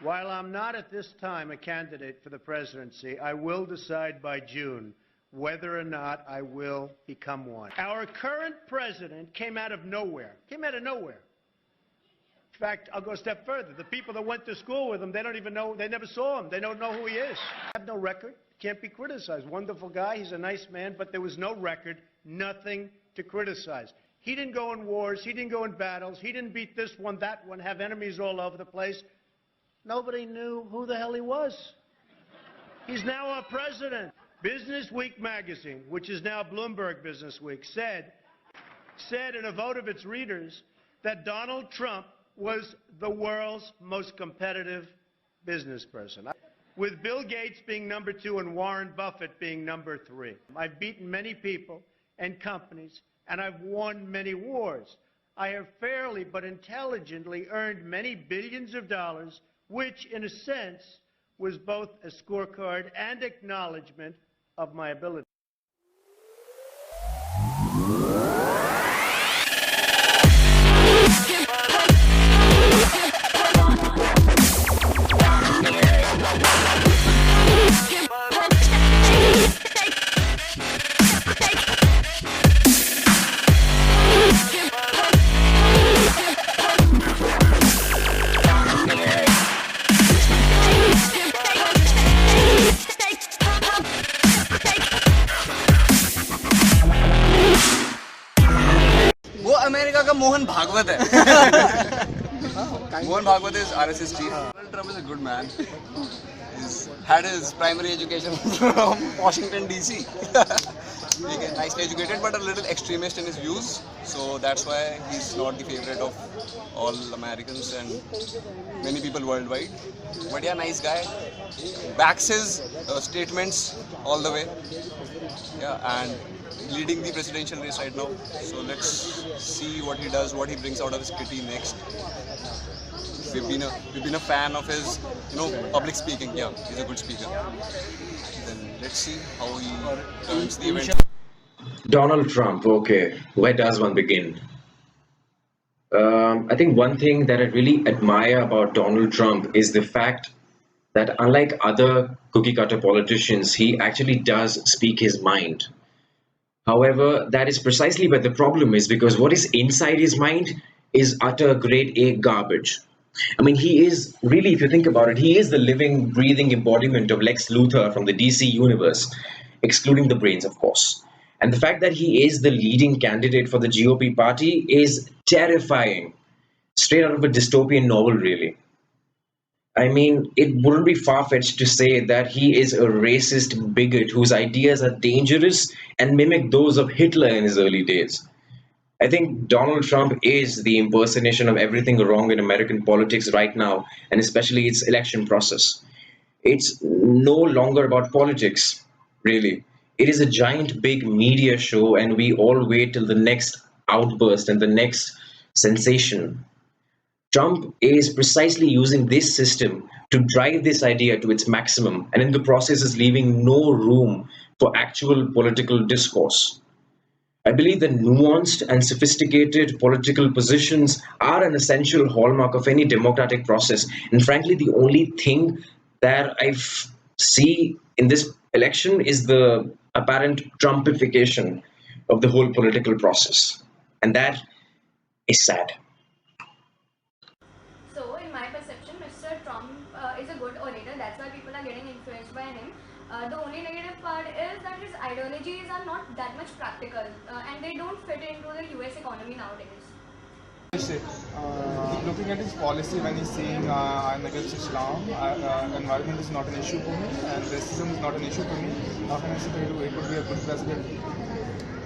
While I'm not at this time a candidate for the presidency, I will decide by June whether or not I will become one. Our current president came out of nowhere. In fact, I'll go a step further. The people that went to school with him, they don't even know, they never saw him. They don't know who he is. I have no record. Can't be criticized. Wonderful guy. He's a nice man, but there was no record, nothing to criticize. He didn't go in wars. He didn't go in battles. He didn't beat this one, that one, have enemies all over the place. Nobody knew who the hell he was. He's now our president. Business Week magazine, which is now Bloomberg Business Week, said in a vote of its readers that Donald Trump was the world's most competitive business person, with Bill Gates being number 2 and Warren Buffett being number 3. I've beaten many people and companies, and I've won many wars. I have fairly but intelligently earned many billions of dollars, which, in a sense, was both a scorecard and acknowledgement of my ability. America का मोहन भागवत है. Mohan Bhagwat is RSS chief. Donald Trump is a good man. He's had his primary education from Washington DC. He's nicely educated but a little extremist in his views, so that's why he's not the favorite of all Americans and many people worldwide. But yeah, nice guy. Backs his statements all the way. Yeah, and leading the presidential race right now. So let's see what he does, what he brings out of his kitty next. We've been a fan of his, public speaking. Yeah, he's a good speaker. Then let's see how he turns the event. Donald Trump, okay, where does one begin? I think one thing that I really admire about Donald Trump is the fact that unlike other cookie-cutter politicians, he actually does speak his mind. However, that is precisely where the problem is, because what is inside his mind is utter grade A garbage. I mean, he is really, if you think about it, he is the living, breathing embodiment of Lex Luthor from the DC universe, excluding the brains, of course. And the fact that he is the leading candidate for the GOP party is terrifying, straight out of a dystopian novel, really. I mean, it wouldn't be far-fetched to say that he is a racist bigot whose ideas are dangerous and mimic those of Hitler in his early days. I think Donald Trump is the impersonation of everything wrong in American politics right now, and especially its election process. It's no longer about politics, really. It is a giant big media show, and we all wait till the next outburst and the next sensation. Trump is precisely using this system to drive this idea to its maximum, and in the process is leaving no room for actual political discourse. I believe that nuanced and sophisticated political positions are an essential hallmark of any democratic process. And frankly, the only thing that I see in this election is the apparent Trumpification of the whole political process. And that is sad. So, in my perception, Mr. Trump is a good orator. That's why people are getting influenced by him. The only negative part is that his ideologies are not that much practical and they don't fit into the US economy nowadays. Looking at his policy when he's saying I'm against Islam, environment is not an issue for me and racism is not an issue for me, how can I say it would be a good president?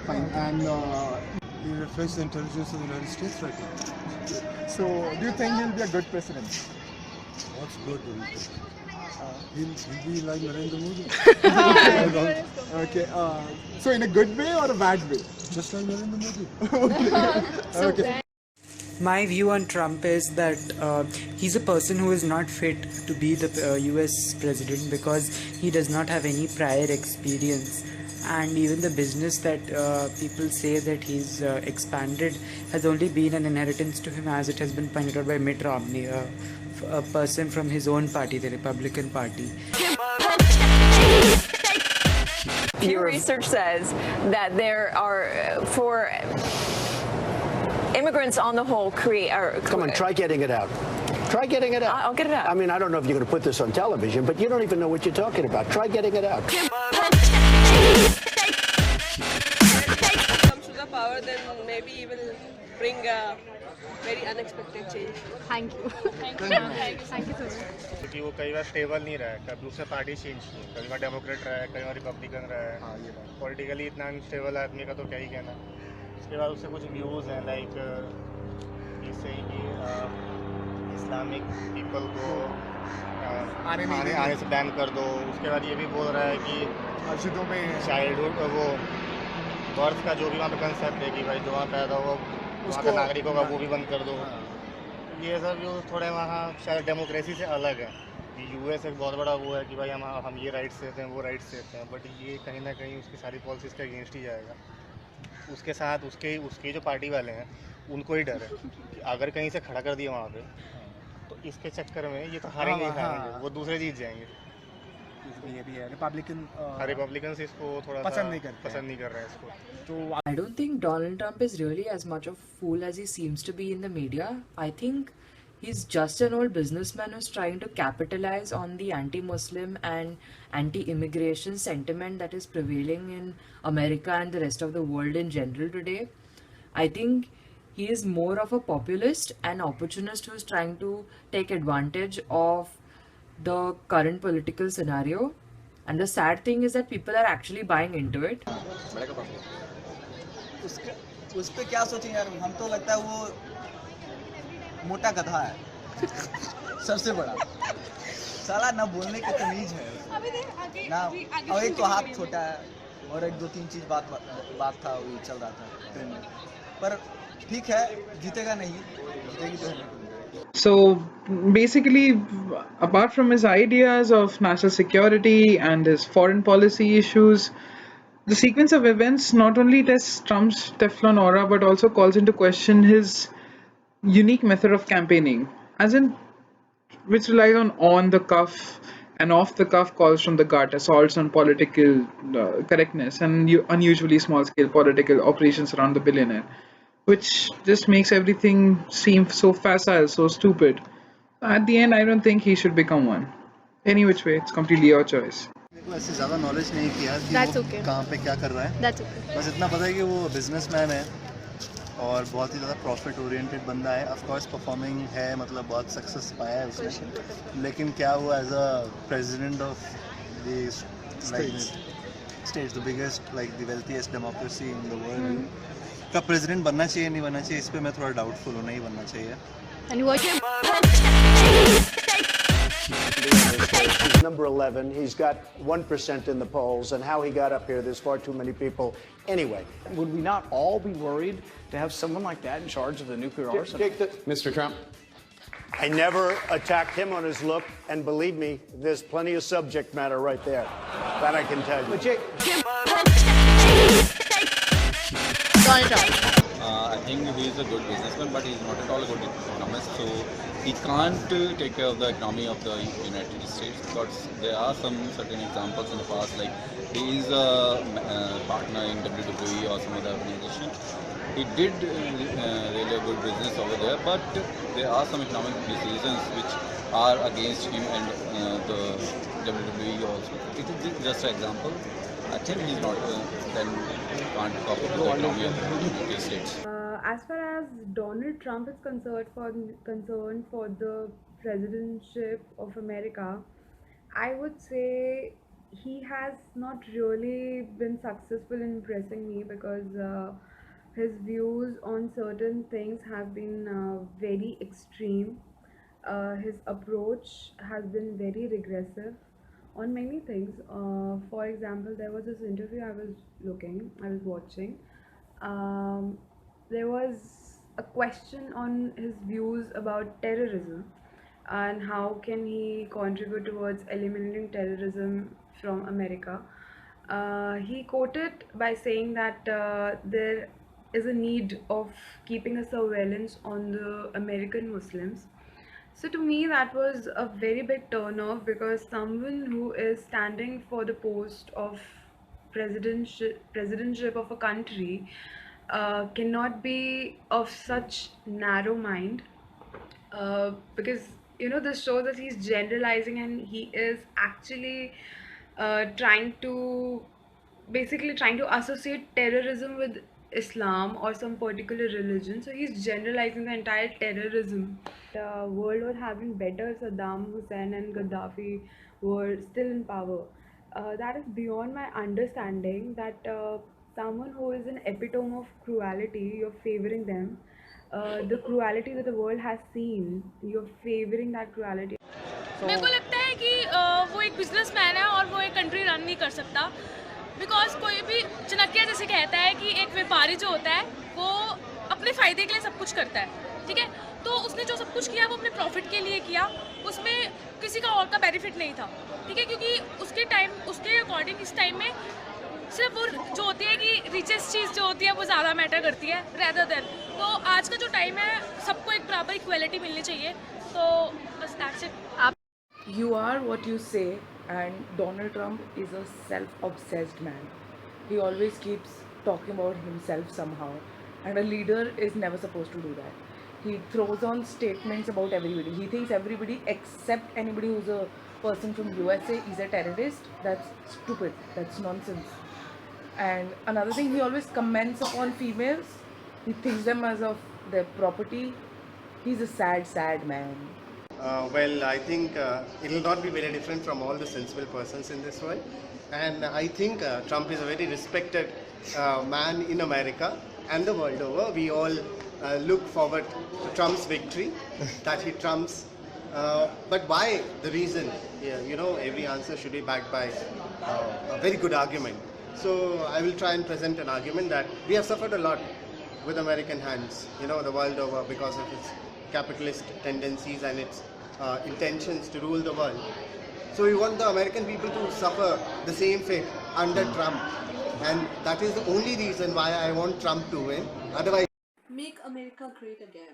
Fine. And he reflects the intelligence of the United States right now. So, do you think he'll be a good president? What's good? He'll be like Narendra Modi. Okay. So, in a good way or a bad way? Just like Narendra Modi. Okay. My view on Trump is that he's a person who is not fit to be the US president because he does not have any prior experience, and even the business that people say that he's expanded has only been an inheritance to him, as it has been pointed out by Mitt Romney, a person from his own party, the Republican Party. Pew Research says that there are, for immigrants on the whole, Come on, try getting it out. Try getting it out. I'll get it out. I mean, I don't know if you're going to put this on television, but you don't even know what you're talking about. Try getting it out. Comes to the power, then maybe he will bring a very unexpected change. Thank you. Thank you so much. क्योंकि वो कई बार stable नहीं रहा है, कभी उसने party change की, कभी बार डेमोक्रेट रहा है, कभी बार रिपब्लिकन रहा है, पॉलिटिकली इतना अनस्टेबल आदमी का तो क्या ही कहना। उसके बाद उससे कुछ व्यूज़ हैं, लाइक जैसे कि इस्लामिक पीपल को आने से बैन कर दो। उसके बाद ये भी बोल रहा है कि मस्जिदों में चाइल्डहुड वो बर्थ का जो भी वहाँ पे कंसेप्ट है कि भाई जो वहाँ पैदा हो वहाँ का नागरिकों का वो भी बंद कर दो। ये सब जो थोड़े वहाँ शायद डेमोक्रेसी से अलग है। यूएस एक बहुत बड़ा वो है कि भाई हम ये राइट्स देते हैं, वो राइट्स देते हैं, बट ये कहीं ना कहीं उसकी सारी पॉलिसीज़ के अगेंस्ट ही जाएगा। उसके साथ उसके जो पार्टी वाले हैं उनको ही डर है कि अगर कहीं से खड़ा कर दिया वहाँ पे तो इसके चक्कर में ये तो हारेंगे ही हारेंगे, वो दूसरे जीत जाएंगे। ये भी है रिपब्लिकन इसको थोड़ा पसंद नहीं कर रहे हैं इसको। I don't think Donald Trump is really as much of a fool as he seems to be in the media. I think he's just an old businessman who's trying to capitalize on the anti-Muslim and anti-immigration sentiment that is prevailing in America and the rest of the world in general today. I think he is more of a populist and opportunist who's trying to take advantage of the current political scenario. And the sad thing is that people are actually buying into it. उस पे क्या सोचें यार, हम तो लगता है वो मोटा गधा है सबसे बड़ा साला, ना बोलने की तमीज है ना, और एक तो हाथ छोटा है और एक दो तीन चीज बात था वो चल रहा था ट्रेन में, पर ठीक है जीतेगा नहीं, जीतेगी तो। So basically, apart from his ideas of national security and his foreign policy issues, the sequence of events not only tests Trump's Teflon aura but also calls into question his unique method of campaigning, as in which relies on the cuff and off the cuff calls from the gut, assaults on political correctness, and unusually small scale political operations around the billionaire, which just makes everything seem so facile, so stupid. At the end, I don't think he should become one. Any which way, it's completely your choice. ऐसे ज़्यादा knowledge नहीं किया कि वो कहाँ पे क्या कर रहा है। बस इतना पता है कि वो बिजनेसमैन है और बहुत ही ज़्यादा प्रॉफिट ओरिएंटेड बंदा है। ऑफ कोर्स परफॉर्मिंग है, मतलब बहुत सक्सेस पाया है उसने, लेकिन क्या वो as a president of the States, the biggest like the wealthiest democracy in the world का प्रेसिडेंट बनना चाहिए नहीं बनना चाहिए, इस पर मैं थोड़ा डाउटफुल हूँ, नहीं बनना चाहिए। He's number 11. He's got 1% in the polls, and how he got up here, there's far too many people. Anyway. Would we not all be worried to have someone like that in charge of the nuclear arsenal? Mr. Trump. I never attacked him on his look, and believe me, there's plenty of subject matter right there. That I can tell you. But Jake, I think he is a good businessman, but he is not at all a good economist. So he can't take care of the economy of the United States, because there are some certain examples in the past, like he is a partner in WWE or some other organization. He did really a good business over there, but there are some economic decisions which are against him and the WWE also. It is just an example. I think he's not then can't talk about the economy of the United States. As far as Donald Trump is concerned for the presidentship of America, I would say he has not really been successful in impressing me, because his views on certain things have been very extreme. His approach has been very regressive on many things. For example, there was this interview I was watching. There was a question on his views about terrorism and how can he contribute towards eliminating terrorism from America. He quoted by saying that there is a need of keeping a surveillance on the American Muslims. So to me, that was a very big turn off, because someone who is standing for the post of presidentship of a country cannot be of such narrow mind, because this shows that he's generalizing, and he is actually trying to basically trying to associate terrorism with Islam or some particular religion. So he's generalizing the entire terrorism. The world was having better Saddam Hussein and Gaddafi were still in power. That is beyond my understanding, that someone who is an epitome of cruelty, you're favoring them. The cruelty that the world has seen, you're favoring that cruelty. मेरे को लगता है कि वो एक businessman है और वो एक कंट्री रन नहीं कर सकता, बिकॉज कोई भी चाणक्य जैसे कहता है कि एक व्यापारी जो होता है वो अपने फ़ायदे के लिए सब कुछ करता है, ठीक है। तो उसने जो सब कुछ किया वो अपने प्रॉफिट के लिए किया, उसमें किसी का और का बेनिफिट नहीं था, ठीक है, क्योंकि उसके अकॉर्डिंग इस टाइम में सिर्फ वो जो होती है कि रिचेस्ट चीज़ जो होती है वो ज़्यादा मैटर करती है रेदर देन। तो आज का जो टाइम है सबको एक बराबर इक्वलिटी मिलनी चाहिए, तो बस that's it. You are what you say, and Donald Trump is a self-obsessed man. He always keeps talking about himself somehow, and a leader is never supposed to do that. He throws on statements about everybody. He thinks everybody except anybody who's a person from USA is a terrorist. That's stupid. That's nonsense. And another thing, he always comments upon females. He thinks them as of their property. He's a sad man. Well, I think it will not be very different from all the sensible persons in this world. And I think Trump is a very respected man in America and the world over. We all look forward to Trump's victory, that he trumps. But why? The reason, every answer should be backed by a very good argument. So I will try and present an argument that we have suffered a lot with American hands, the world over, because of its capitalist tendencies and its intentions to rule the world. So we want the American people to suffer the same fate under Trump, and that is the only reason why I want Trump to win. Otherwise, make America great again.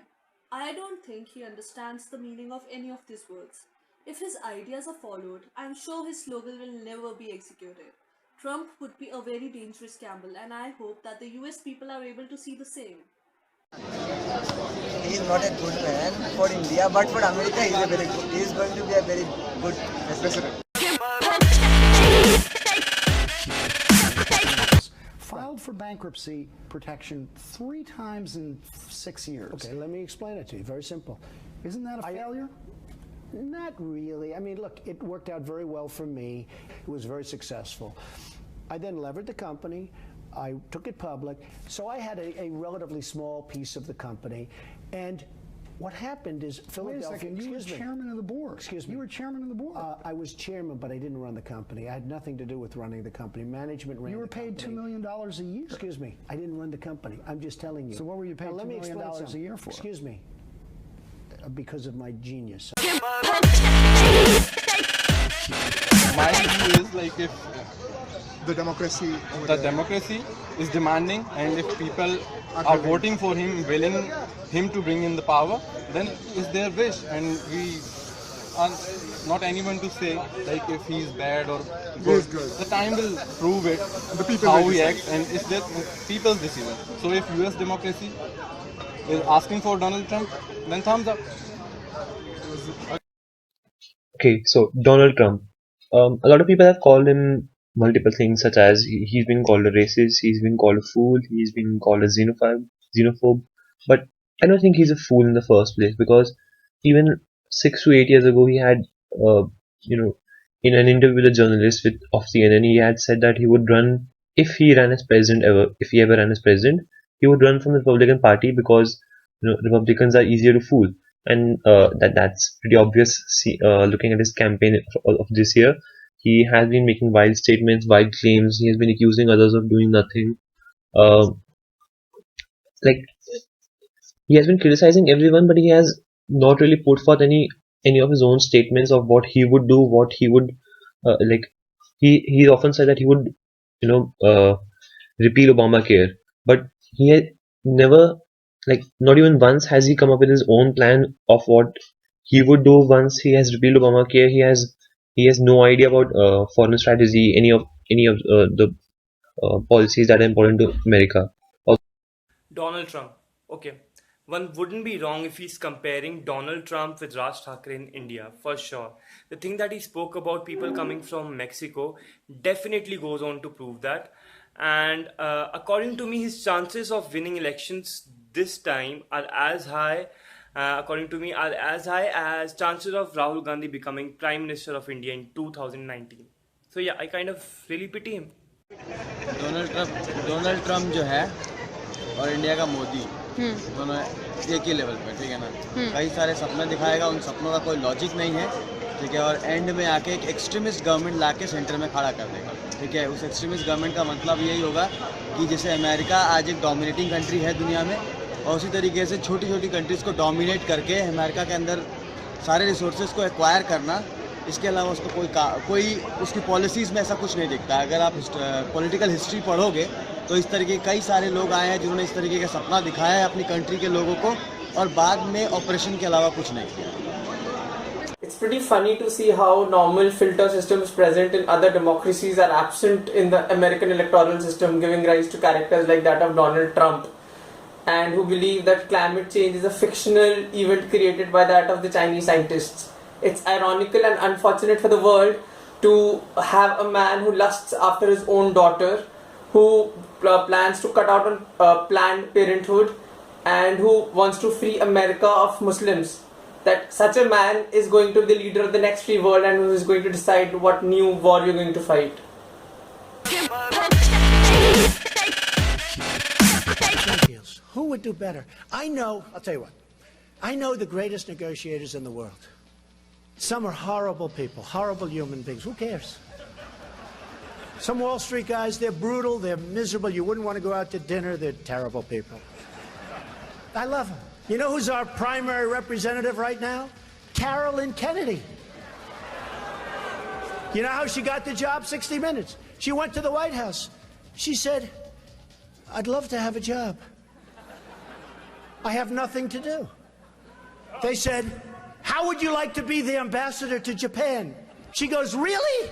I don't think he understands the meaning of any of these words. If his ideas are followed, I'm sure his slogan will never be executed. Trump would be a very dangerous gamble, and I hope that the US people are able to see the same. He is not a good man for India, but for America he is going to be a very good president. Filed for bankruptcy protection 3 times in 6 years. Okay, let me explain it to you. Very simple. Isn't that a failure? Not really. I mean, look, it worked out very well for me. It was very successful. I then levered the company. I took it public. So I had a relatively small piece of the company. And what happened is Philadelphia... Wait a second, you were chairman of the board. Excuse me. You were chairman of the board. I was chairman, but I didn't run the company. I had nothing to do with running the company. Management ran the company. You were paid $2 million a year. Excuse me. I didn't run the company. I'm just telling you. So what were you paid $2 million a year for? Excuse me. Because of my genius. My view is like if the democracy is demanding, and if people are voting for him, willing him to bring in the power, then it's their wish, and we are not anyone to say like if he's bad or good. The time will prove it, how he acts, and it's the people's decision. So if US democracy is asking for Donald Trump, then thumbs up. Okay, so Donald Trump. A lot of people have called him multiple things, such as he's been called a racist, he's been called a fool, he's been called a xenophobe. But I don't think he's a fool in the first place, because even 6 to 8 years ago, he had, in an interview with a journalist of CNN, he had said that he would run, if he ever ran as president, he would run from the Republican Party because Republicans are easier to fool. And that's pretty obvious. Looking at his campaign of this year, he has been making wild statements, wild claims. He has been accusing others of doing nothing. He has been criticizing everyone, but he has not really put forth any of his own statements of what he would do, what he would He often said that he would, repeal Obamacare, but he had never. Not even once has he come up with his own plan of what he would do once he has repealed Obamacare. He has no idea about foreign strategy, any of the policies that are important to America. Donald Trump. Okay. One wouldn't be wrong if he's comparing Donald Trump with Raj Thakre in India, for sure. The thing that he spoke about people coming from Mexico definitely goes on to prove that. And according to me, his chances of winning elections this time are as high, according to me, are as high as chances of Rahul Gandhi becoming Prime Minister of India in 2019. So yeah, I kind of really pity him. Donald Trump जो है और India का मोदी दोनों एक ही level पे, ठीक है ना। कई सारे सपने दिखाएगा, उन सपनों का कोई लॉजिक नहीं है, ठीक है। और एंड में आके एक एक्सट्रीमिस्ट गवर्नमेंट लाके सेंटर में खड़ा कर देगा, ठीक है। उस एक्सट्रीमिस्ट गवर्नमेंट का मतलब यही होगा कि जैसे अमेरिका आज एक डोमिनेटिंग कंट्री है दुनिया में, और उसी तरीके से छोटी छोटी कंट्रीज़ को डोमिनेट करके अमेरिका के अंदर सारे रिसोर्सेज को एक्वायर करना, इसके अलावा उसको कोई उसकी पॉलिसीज़ में ऐसा कुछ नहीं दिखता। अगर आप पॉलिटिकल हिस्ट्री पढ़ोगे तो इस तरीके कई सारे लोग आए हैं जिन्होंने इस तरीके का सपना दिखाया है अपनी कंट्री के लोगों को, और बाद में ऑपरेशन के अलावा कुछ नहीं किया। It's pretty funny to see how normal filter systems present in other democracies are absent in the American electoral system, giving rise to characters like that of Donald Trump, and who believe that climate change is a fictional event created by that of the Chinese scientists. It's ironical and unfortunate for the world to have a man who lusts after his own daughter, who plans to cut out on Planned Parenthood, and who wants to free America of Muslims. That such a man is going to be the leader of the next free world and who is going to decide what new war you're going to fight. Who would do better? I'll tell you what, I know the greatest negotiators in the world. Some are horrible people, horrible human beings. Who cares? Some Wall Street guys, they're brutal, they're miserable. You wouldn't want to go out to dinner. They're terrible people. I love them. You know who's our primary representative right now? Carolyn Kennedy. You know how she got the job? 60 Minutes. She went to the White House. She said, I'd love to have a job. I have nothing to do. They said, how would you like to be the ambassador to Japan? She goes, really?